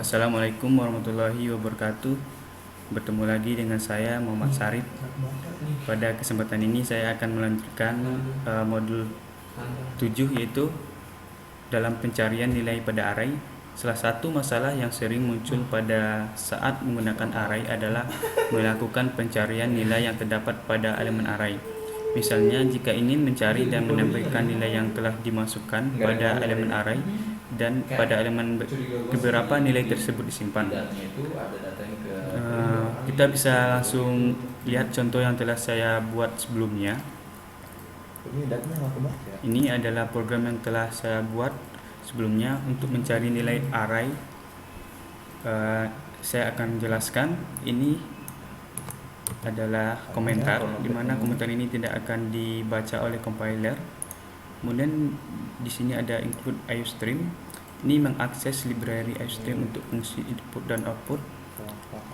Assalamualaikum warahmatullahi wabarakatuh. Bertemu lagi dengan saya Muhammad Sarif. Pada kesempatan ini saya akan melanjutkan modul 7, yaitu dalam pencarian nilai pada array. Salah satu masalah yang sering muncul pada saat menggunakan array adalah melakukan pencarian nilai yang terdapat pada elemen array. Misalnya, jika ingin mencari dan menampilkan nilai yang telah dimasukkan pada elemen array dan pada elemen beberapa nilai tersebut disimpan. Kita bisa langsung lihat contoh yang telah saya buat sebelumnya. Ini adalah program yang telah saya buat sebelumnya untuk mencari nilai array. Saya akan jelaskan. Ini adalah komentar, di mana komentar ini tidak akan dibaca oleh compiler. Kemudian di sini ada include iostream. Ini mengakses library iostream untuk fungsi input dan output.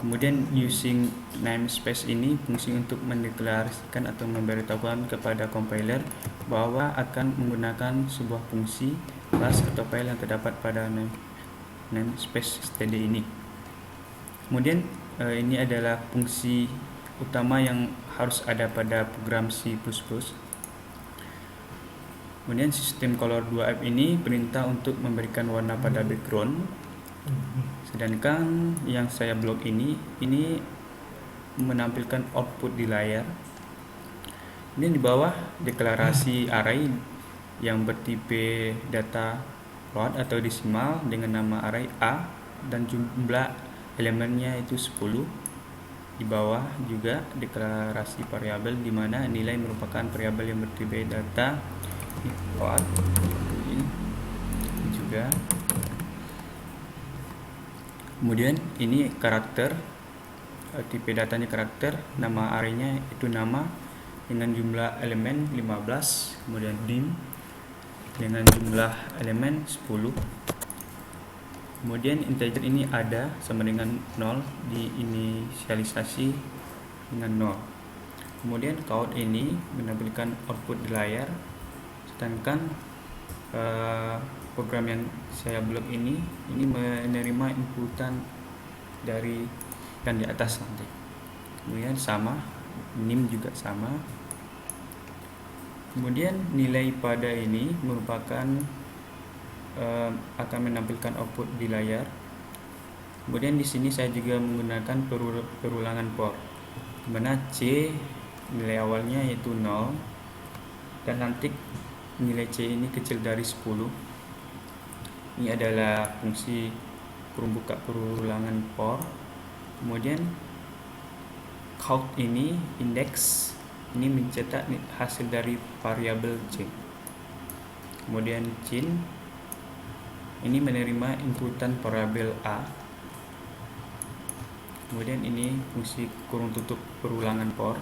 Kemudian using namespace ini fungsi untuk mendeklarasikan atau memberitahukan kepada compiler bahwa akan menggunakan sebuah fungsi class atau file yang terdapat pada namespace std ini. Kemudian ini adalah fungsi utama yang harus ada pada program C++. Kemudian sistem color 2f ini perintah untuk memberikan warna pada background. Sedangkan yang saya blok ini menampilkan output di layar. Ini di bawah deklarasi array yang bertipe data float atau desimal dengan nama array A dan jumlah elemennya itu 10. Di bawah juga deklarasi variabel, di mana nilai merupakan variabel yang bertipe data float. Ini juga. Kemudian ini karakter, tipe datanya karakter, nama arraynya itu nama dengan jumlah elemen 15, kemudian dim dengan jumlah elemen 10. Kemudian integer ini ada sama dengan 0, diinisialisasi dengan 0. Kemudian count ini menampilkan output di layar. Sedangkan program yang saya blok ini menerima inputan dari yang di atas nanti. Kemudian sama, nim juga sama. Kemudian nilai pada ini merupakan akan menampilkan output di layar. Kemudian di sini saya juga menggunakan perulangan for, di mana C nilai awalnya yaitu 0 dan nanti nilai C ini kecil dari 10. Ini adalah fungsi kurung buka perulangan for. Kemudian count ini index ini mencetak hasil dari variabel C. Kemudian cin ini menerima inputan variabel A. Kemudian ini fungsi kurung tutup perulangan for.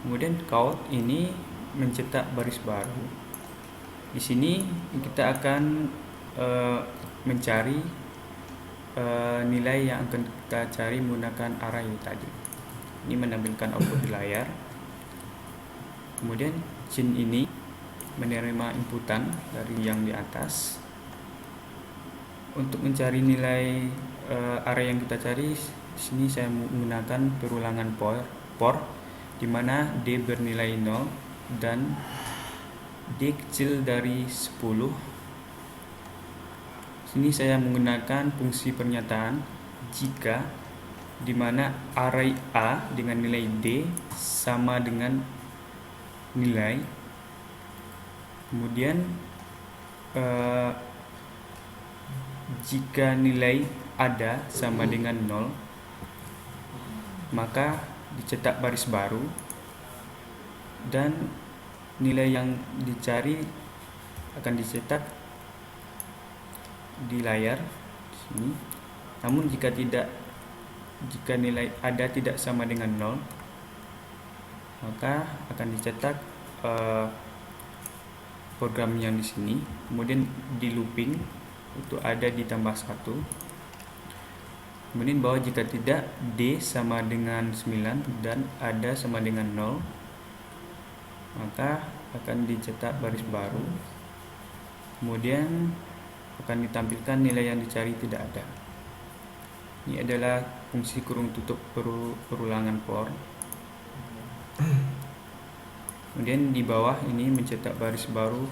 Kemudian count ini mencetak baris baru. Di sini kita akan mencari nilai yang akan kita cari menggunakan array tadi. Ini menampilkan output di layar. Kemudian cin ini menerima inputan dari yang di atas. Untuk mencari nilai array yang kita cari, di sini saya menggunakan perulangan for, di mana D bernilai 0 dan D kecil dari 10. Sini saya menggunakan fungsi pernyataan jika, di mana array A dengan nilai D sama dengan nilai. Kemudian jika nilai ada sama dengan 0, maka dicetak baris baru dan nilai yang dicari akan dicetak di layar sini. Namun jika nilai ada tidak sama dengan 0, maka akan dicetak program yang di sini. Kemudian di looping itu ada ditambah 1. Kemudian bawah jika tidak D sama dengan 9 dan ada sama dengan 0, maka akan dicetak baris baru. Kemudian akan ditampilkan nilai yang dicari tidak ada. Ini adalah fungsi kurung tutup perulangan for. Kemudian di bawah ini mencetak baris baru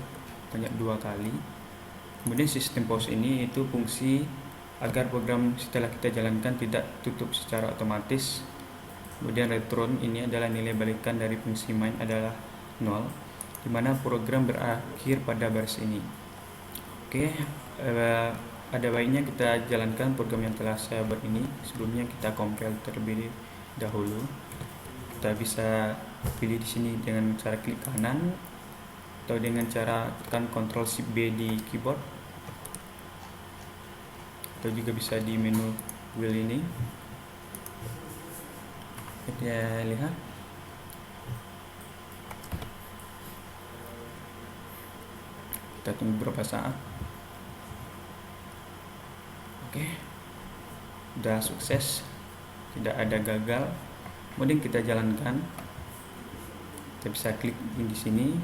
banyak 2 kali. Kemudian sistem pause ini itu fungsi agar program setelah kita jalankan tidak tutup secara otomatis. Kemudian return ini adalah nilai balikan dari fungsi main adalah 0, di mana program berakhir pada baris ini. Oke, ada baiknya kita jalankan program yang telah saya buat ini. Sebelumnya kita compile terlebih dahulu. Kita bisa pilih di sini dengan cara klik kanan atau dengan cara tekan Ctrl Shift B di keyboard, atau juga bisa di menu wheel ini. Kita lihat. Kita tunggu beberapa saat. Oke, udah sukses, tidak ada gagal. Kemudian kita jalankan. Kita bisa klik di sini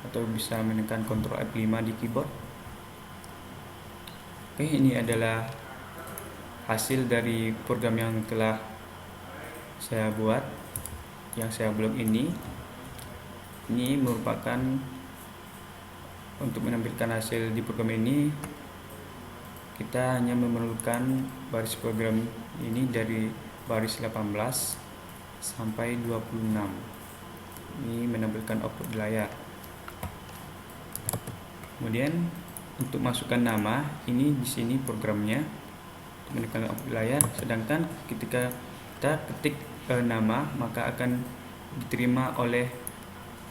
atau bisa menekan Ctrl F5 di keyboard. Oke, ini adalah hasil dari program yang telah saya buat, yang saya blok ini. Ini merupakan untuk menampilkan hasil di program ini, kita hanya memerlukan baris program ini dari baris 18 sampai 26. Ini menampilkan output di layar. Kemudian untuk masukkan nama, ini di sini programnya menampilkan output di layar. Sedangkan ketika kita ketik nama, maka akan diterima oleh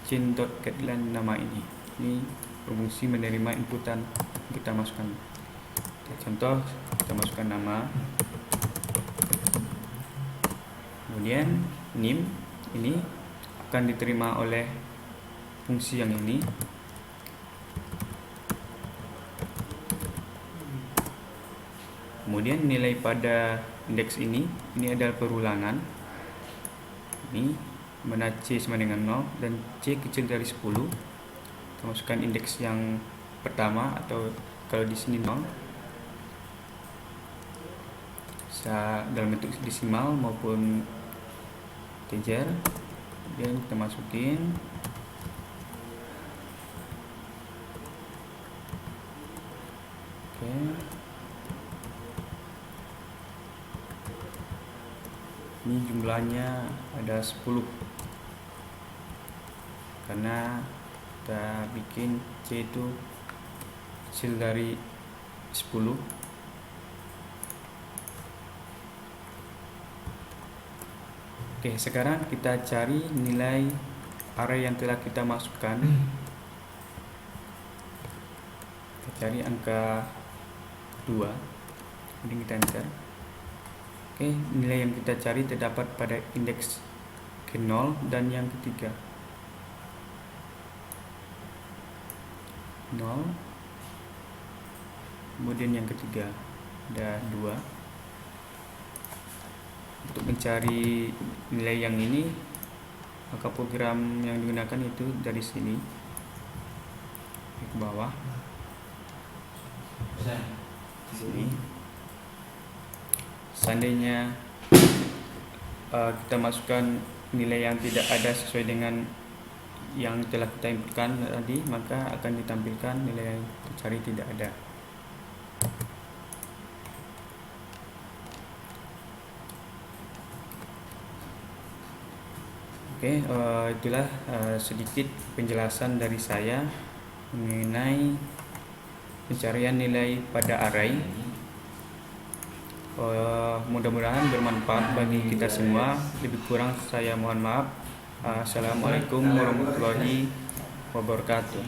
chain.getLine nama ini. Ini berfungsi menerima inputan kita masukkan. Contoh, kita masukkan nama, kemudian name ini akan diterima oleh fungsi yang ini. Kemudian nilai pada indeks ini adalah perulangan. Ini mana C sama dengan 0 dan C kecil dari 10. Kita masukkan indeks yang pertama, atau kalau di sini 0, bisa dalam bentuk desimal maupun integer. Kemudian kita masukin. Oke. Ini jumlahnya ada 10 karena kita bikin C itu kecil dari 10. Oke, sekarang kita cari nilai array yang telah kita masukkan. Kita cari angka 2, kemudian kita enter. Oke, nilai yang kita cari terdapat pada indeks ke-0 dan yang ketiga. 0, kemudian yang ketiga ada 2. Untuk mencari nilai yang ini, maka program yang digunakan itu dari sini ke bawah, sini. Seandainya kita masukkan nilai yang tidak ada sesuai dengan yang telah kita inputkan tadi, maka akan ditampilkan nilai yang dicari tidak ada. Oke, itulah sedikit penjelasan dari saya mengenai pencarian nilai pada array. Mudah-mudahan bermanfaat bagi kita semua. Lebih kurang saya mohon maaf. Assalamualaikum warahmatullahi wabarakatuh.